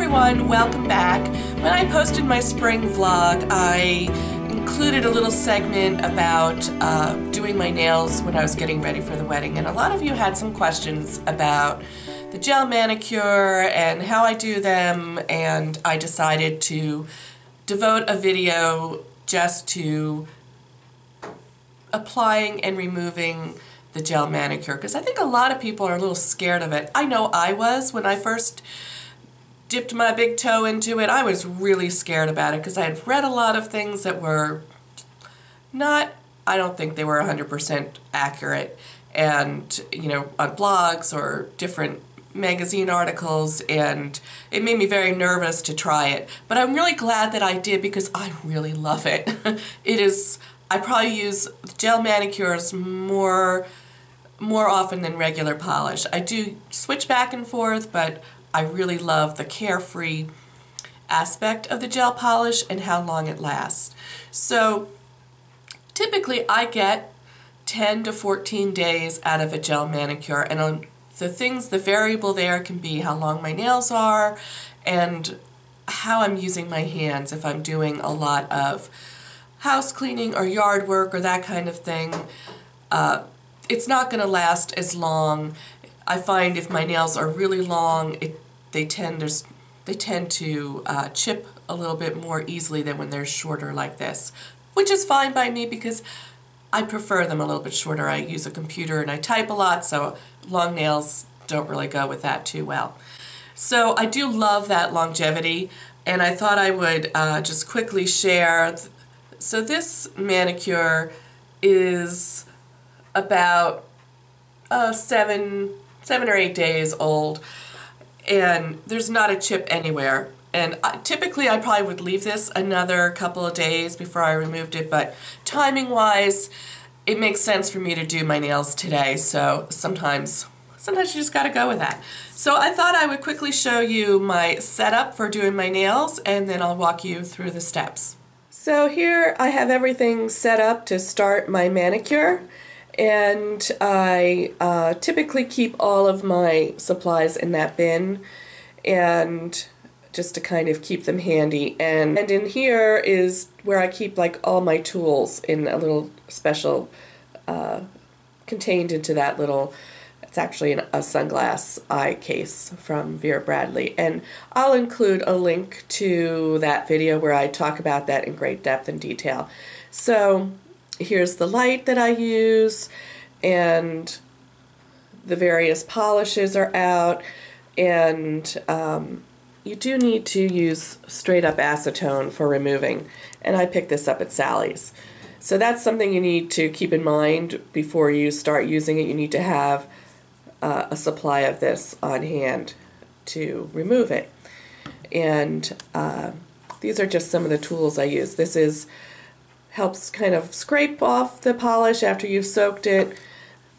everyone, welcome back. When I posted my spring vlog, I included a little segment about doing my nails when I was getting ready for the wedding, and a lot of you had some questions about the gel manicure and how I do them, and I decided to devote a video just to applying and removing the gel manicure, because I think a lot of people are a little scared of it. I know I was when I first dipped my big toe into it. I was really scared about it because I had read a lot of things that were not, I don't think they were 100% accurate, and on blogs or different magazine articles, and it made me very nervous to try it. But I'm really glad that I did because I really love it. I probably use gel manicures more often than regular polish. I do switch back and forth, but I really love the carefree aspect of the gel polish and how long it lasts. So typically I get 10 to 14 days out of a gel manicure, and the variable there can be how long my nails are and how I'm using my hands. If I'm doing a lot of house cleaning or yard work or that kind of thing, it's not going to last as long. I find if my nails are really long, they tend to chip a little bit more easily than when they're shorter like this, which is fine by me because I prefer them a little bit shorter. I use a computer and I type a lot, so long nails don't really go with that too well. So I do love that longevity, and I thought I would just quickly share. So this manicure is about 7 or 8 days old, and there's not a chip anywhere. And typically I probably would leave this another couple of days before I removed it, but timing wise it makes sense for me to do my nails today, so sometimes you just gotta go with that. So I thought I would quickly show you my setup for doing my nails, and then I'll walk you through the steps. So here I have everything set up to start my manicure, and I typically keep all of my supplies in that bin, and just to kind of keep them handy. And in here is where I keep like all my tools in a little special contained into that little, it's actually a sunglass eye case from Vera Bradley, and I'll include a link to that video where I talk about that in great depth and detail. So here's the light that I use, and the various polishes are out, and you do need to use straight up acetone for removing, and I picked this up at Sally's. So that's something you need to keep in mind before you start using it. You need to have a supply of this on hand to remove it. And these are just some of the tools I use. This helps kind of scrape off the polish after you've soaked it.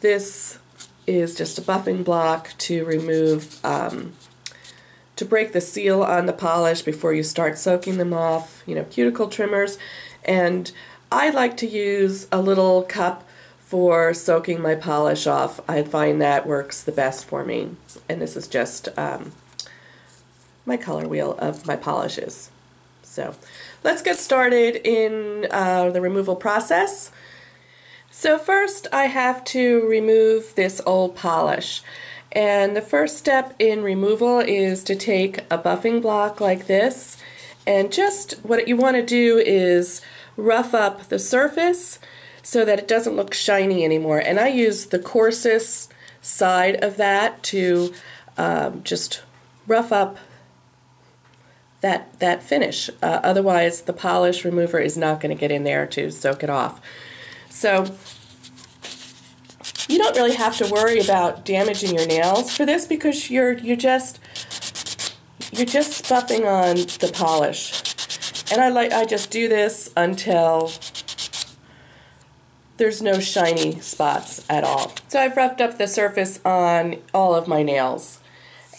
This is just a buffing block to remove, to break the seal on the polish before you start soaking them off, cuticle trimmers. And I like to use a little cup for soaking my polish off. I find that works the best for me. And this is just my color wheel of my polishes. So let's get started in the removal process. So first I have to remove this old polish. And the first step in removal is to take a buffing block like this, and just what you want to do is rough up the surface so that it doesn't look shiny anymore. And I use the coarsest side of that to just rough up that finish. Otherwise the polish remover is not going to get in there to soak it off. So you don't really have to worry about damaging your nails for this because you're just buffing on the polish. And I just do this until there's no shiny spots at all. So I've roughed up the surface on all of my nails.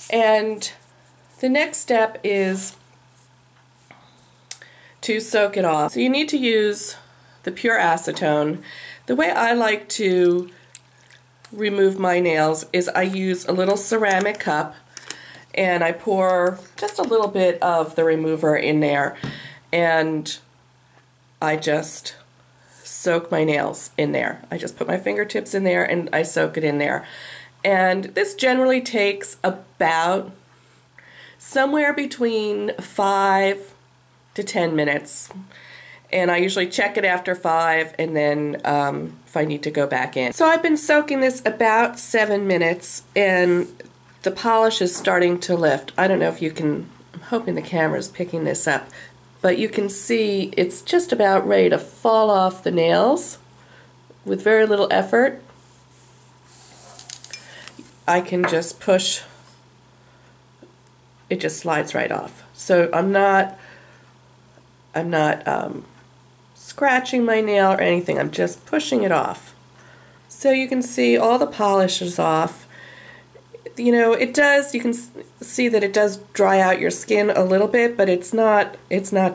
And the next step is to soak it off. So you need to use the pure acetone. The way I like to remove my nails is I use a little ceramic cup, and I pour just a little bit of the remover in there, and I just soak my nails in there. I just put my fingertips in there and I soak it in there. And this generally takes about somewhere between 5 to 10 minutes. And I usually check it after 5, and then if I need to go back in. So I've been soaking this about 7 minutes, and the polish is starting to lift. I don't know if you can, I'm hoping the camera's picking this up, but you can see it's just about ready to fall off the nails with very little effort. I can just push, it just slides right off. So I'm not scratching my nail or anything, I'm just pushing it off. So you can see all the polish is off. You know, it does, you can see that it does dry out your skin a little bit, but it's not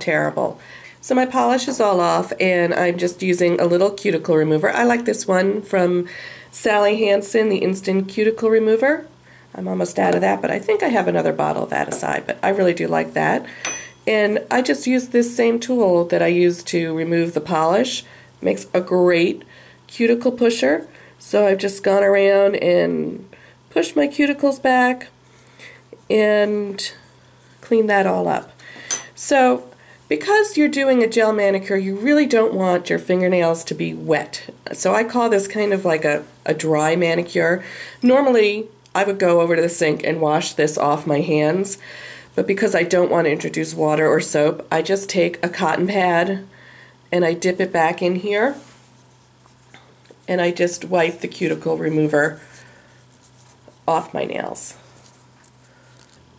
terrible. So my polish is all off, and I'm just using a little cuticle remover. I like this one from Hansen, the Instant Cuticle Remover. I'm almost out of that, but I think I have another bottle of that aside, but I really do like that. And I just use this same tool that I use to remove the polish. It makes a great cuticle pusher. So I've just gone around and pushed my cuticles back and cleaned that all up. So because you're doing a gel manicure, you really don't want your fingernails to be wet. So I call this kind of like a dry manicure. Normally I would go over to the sink and wash this off my hands. But because I don't want to introduce water or soap, I just take a cotton pad and I dip it back in here, and I just wipe the cuticle remover off my nails.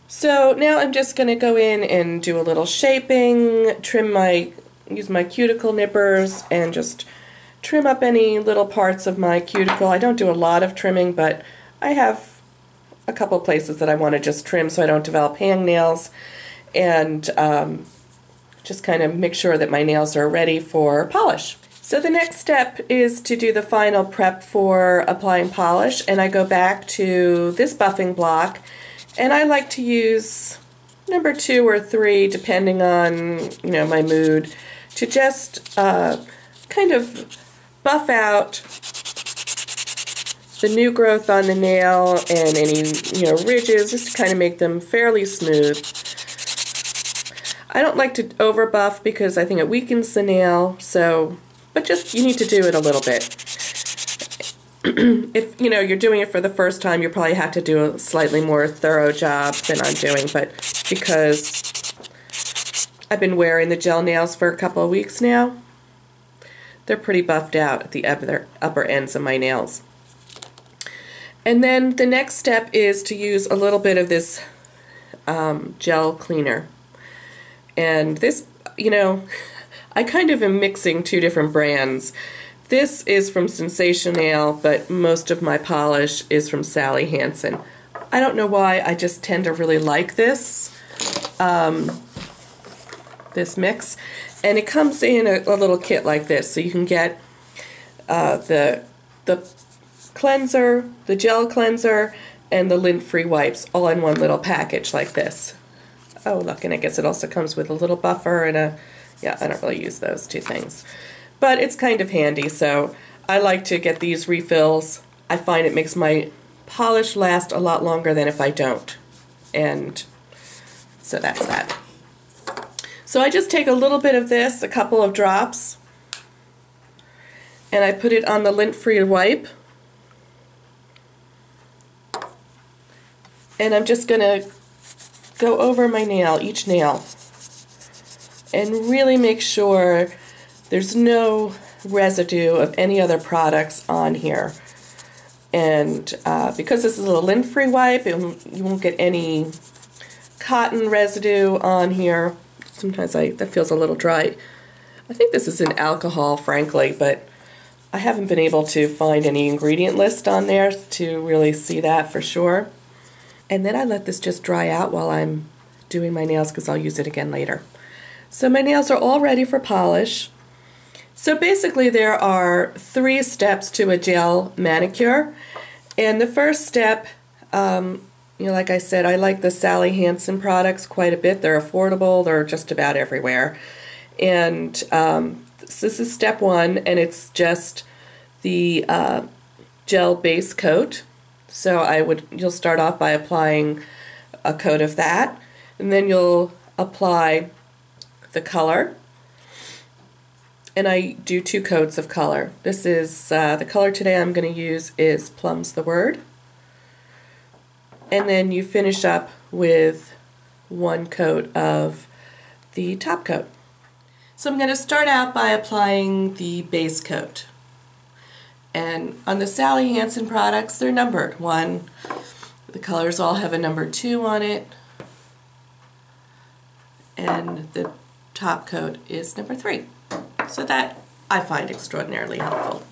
So now I'm just going to go in and do a little shaping, use my cuticle nippers and just trim up any little parts of my cuticle. I don't do a lot of trimming, but I have a couple places that I want to just trim so I don't develop hangnails, and just kind of make sure that my nails are ready for polish. So the next step is to do the final prep for applying polish, and I go back to this buffing block, and I like to use number 2 or 3 depending on, you know, my mood, to just kind of buff out the new growth on the nail and any, you know, ridges, just to kind of make them fairly smooth. I don't like to over buff because I think it weakens the nail, so, but just, you need to do it a little bit. If, you know, you're doing it for the first time, you probably have to do a slightly more thorough job than I'm doing, but because I've been wearing the gel nails for a couple of weeks now, they're pretty buffed out at the upper ends of my nails. And then the next step is to use a little bit of this gel cleaner. And this, you know, I kind of am mixing 2 different brands. This is from Sensationail, but most of my polish is from Hansen. I don't know why, I just tend to really like this, this mix. And it comes in a little kit like this, so you can get the cleanser, the gel cleanser, and the lint-free wipes all in one little package like this. Oh look, and I guess it also comes with a little buffer and a, yeah, I don't really use those 2 things. But it's kind of handy, so I like to get these refills. I find it makes my polish last a lot longer than if I don't. And so that's that. So I just take a little bit of this, a couple of drops, and I put it on the lint-free wipe. And I'm just going to go over my nail, each nail, and really make sure there's no residue of any other products on here. And because this is a lint-free wipe, you won't get any cotton residue on here. Sometimes that feels a little dry. I think this is an alcohol, frankly, but I haven't been able to find any ingredient list on there to really see that for sure. And then I let this just dry out while I'm doing my nails, because I'll use it again later. So my nails are all ready for polish. So basically there are 3 steps to a gel manicure. And the first step you know, like I said, I like the Sally Hansen products quite a bit. They're affordable. They're just about everywhere. And so this is step one, and it's just the gel base coat. So you'll start off by applying a coat of that, and then you'll apply the color. And I do 2 coats of color. This is, the color today I'm going to use is Plum's the Word. And then you finish up with 1 coat of the top coat. So I'm going to start out by applying the base coat. And on the Sally Hansen products, they're numbered. 1, the colors all have a number 2 on it. And the top coat is number 3. So that I find extraordinarily helpful.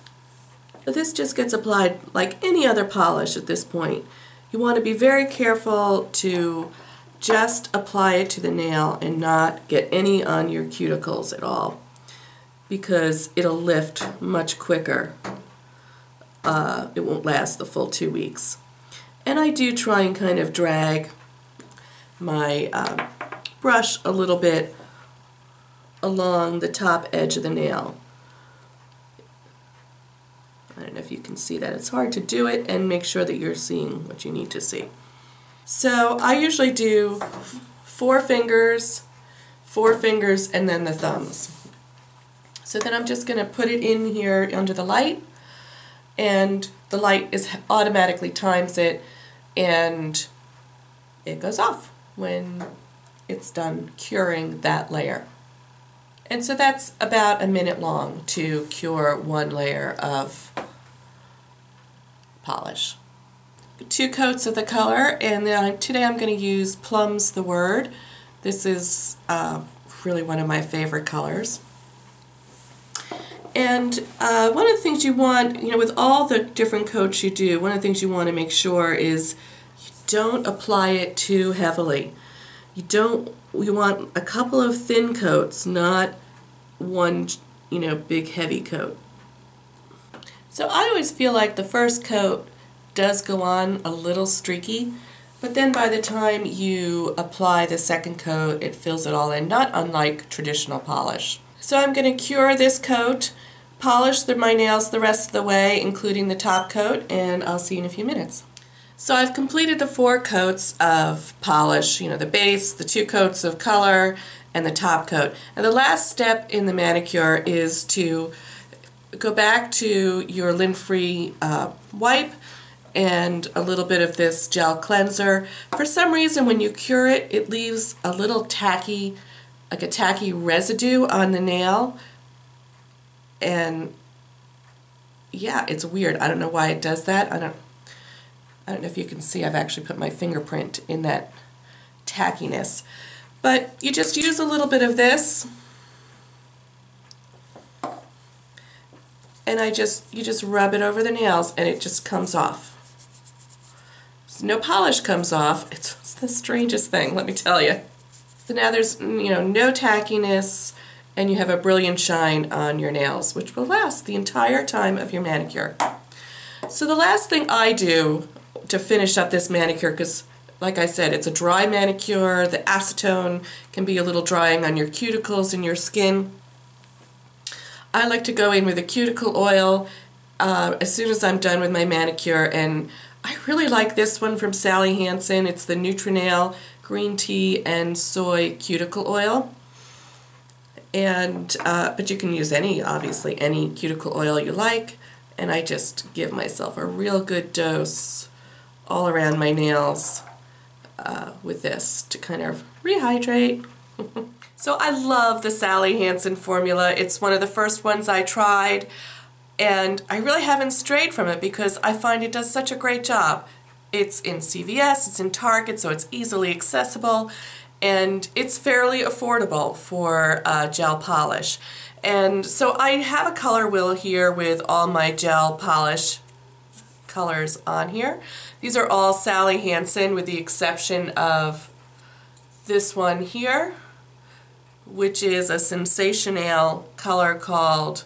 But this just gets applied like any other polish at this point. You want to be very careful to just apply it to the nail and not get any on your cuticles at all, because it'll lift much quicker. It won't last the full 2 weeks. And I do try and kind of drag my brush a little bit along the top edge of the nail. I don't know if you can see that. It's hard to do it and make sure that you're seeing what you need to see. So I usually do 4 fingers, and then the thumbs. So then I'm just going to put it in here under the light, and the light automatically times it, and it goes off when it's done curing that layer. And so that's about a minute long to cure 1 layer of polish. 2 coats of the color, and then today I'm going to use Plum's the Word. This is really one of my favorite colors. And one of the things you want, you know, with all the different coats you do, one of the things you want to make sure is you don't apply it too heavily. You want a couple of thin coats, not 1, you know, big heavy coat. So I always feel like the first coat does go on a little streaky, but then by the time you apply the second coat, it fills it all in, not unlike traditional polish. So I'm going to cure this coat, polish my nails the rest of the way, including the top coat, and I'll see you in a few minutes. So I've completed the 4 coats of polish, you know, the base, the 2 coats of color, and the top coat. And the last step in the manicure is to go back to your lint-free wipe and a little bit of this gel cleanser. For some reason, when you cure it, it leaves a little tacky, like a tacky residue on the nail. And yeah, it's weird. I don't know why it does that. I don't know if you can see, I've actually put my fingerprint in that tackiness. But you just use a little bit of this, and you just rub it over the nails, and it just comes off. So no polish comes off. It's the strangest thing, let me tell you. So now there's, you know, no tackiness, and you have a brilliant shine on your nails, which will last the entire time of your manicure. So the last thing I do to finish up this manicure, because like I said, it's a dry manicure, the acetone can be a little drying on your cuticles and your skin. I like to go in with a cuticle oil as soon as I'm done with my manicure, and I really like this one from Sally Hansen. It's the Sensationail green tea and soy cuticle oil. And but you can use obviously any cuticle oil you like, and I just give myself a real good dose all around my nails with this to kind of rehydrate. So I love the Sally Hansen formula. It's one of the first ones I tried, and I really haven't strayed from it because I find it does such a great job. It's in CVS, it's in Target, so it's easily accessible, and it's fairly affordable for gel polish. And so I have a color wheel here with all my gel polish colors on here. These are all Sally Hansen with the exception of this one here, which is a Sensationail color called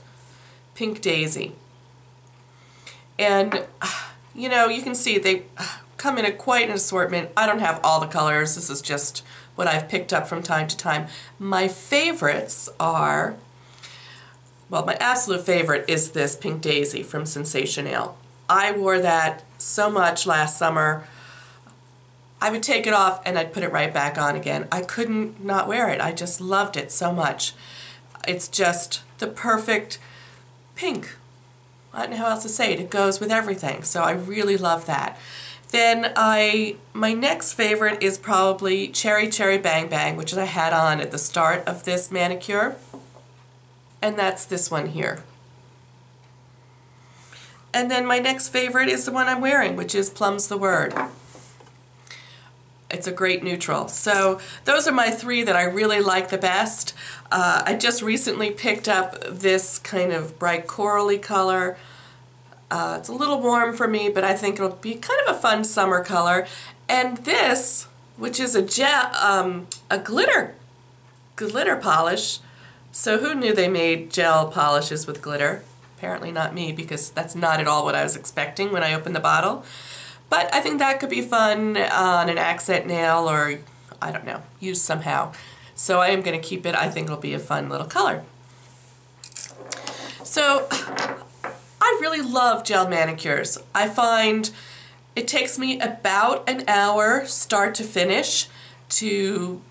Pink Daisy. And you know, you can see they come in quite an assortment. I don't have all the colors. This is just what I've picked up from time to time. My favorites are, well, my absolute favorite is this Pink Daisy from Sensationail. I wore that so much last summer. I would take it off and I'd put it right back on again. I couldn't not wear it. I just loved it so much. It's just the perfect pink. I don't know how else to say it. It goes with everything. So I really love that. Then my next favorite is probably Cherry Cherry Bang Bang, which I had on at the start of this manicure. And that's this one here. And then my next favorite is the one I'm wearing, which is Plum's the Word. It's a great neutral. So those are my three that I really like the best. I just recently picked up this kind of bright corally color. It's a little warm for me, but I think it'll be kind of a fun summer color. And this, which is a glitter polish. So who knew they made gel polishes with glitter? Apparently not me, because that's not at all what I was expecting when I opened the bottle. But I think that could be fun on an accent nail, or I don't know, used somehow. So I am going to keep it. I think it'll be a fun little color. So I really love gel manicures. I find it takes me about an hour start to finish to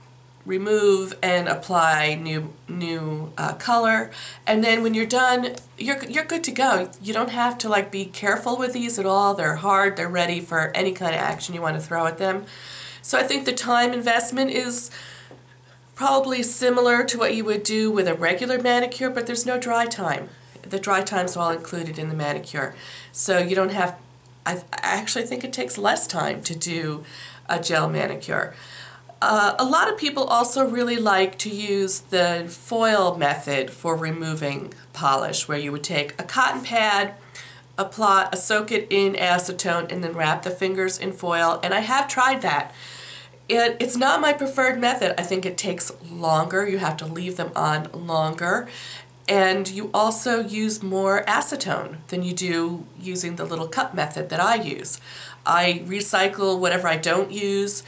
remove and apply new color, and then when you're done, you're good to go. You don't have to like be careful with these at all. They're hard. They're ready for any kind of action you want to throw at them. So I think the time investment is probably similar to what you would do with a regular manicure, but there's no dry time. The dry time's all included in the manicure, so you don't have. I actually think it takes less time to do a gel manicure. A lot of people also really like to use the foil method for removing polish, where you would take a cotton pad, soak it in acetone, and then wrap the fingers in foil. And I have tried that. It's not my preferred method. I think it takes longer. You have to leave them on longer. And you also use more acetone than you do using the little cup method that I use. I recycle whatever I don't use.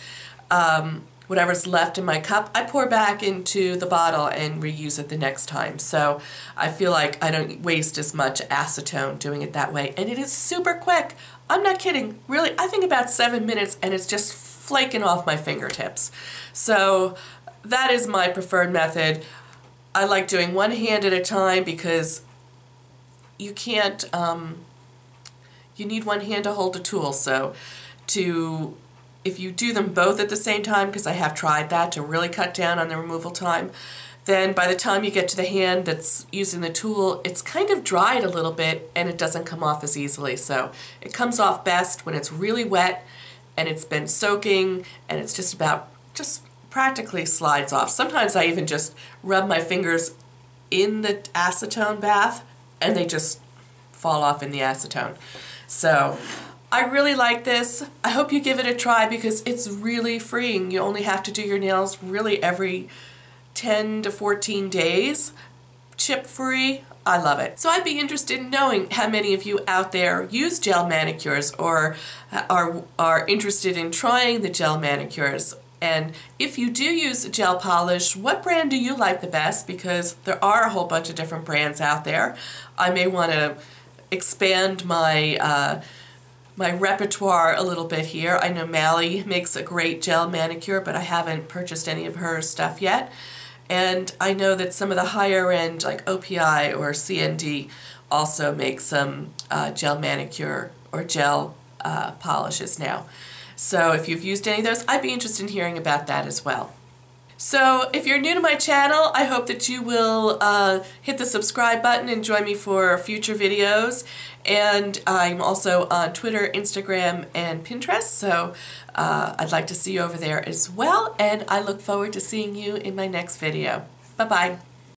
Whatever's left in my cup, I pour back into the bottle and reuse it the next time. So I feel like I don't waste as much acetone doing it that way. And it is super quick. I'm not kidding. Really, I think about 7 minutes and it's just flaking off my fingertips. So that is my preferred method. I like doing one hand at a time because you can't, you need one hand to hold a tool. So if you do them both at the same time, because I have tried that to really cut down on the removal time, then by the time you get to the hand that's using the tool, it's kind of dried a little bit and it doesn't come off as easily. So it comes off best when it's really wet and it's been soaking and it's just practically slides off. Sometimes I even just rub my fingers in the acetone bath and they just fall off in the acetone. So I really like this. I hope you give it a try because it's really freeing. You only have to do your nails really every 10 to 14 days. Chip free. I love it. So I'd be interested in knowing how many of you out there use gel manicures or are interested in trying the gel manicures. And if you do use gel polish, what brand do you like the best? Because there are a whole bunch of different brands out there. I may want to expand my my repertoire a little bit here. I know Mally makes a great gel manicure, but I haven't purchased any of her stuff yet. And I know that some of the higher end, like OPI or CND, also make some gel manicure or gel polishes now. So if you've used any of those, I'd be interested in hearing about that as well. So if you're new to my channel, I hope that you will hit the subscribe button and join me for future videos. And I'm also on Twitter, Instagram, and Pinterest, so I'd like to see you over there as well. And I look forward to seeing you in my next video. Bye-bye.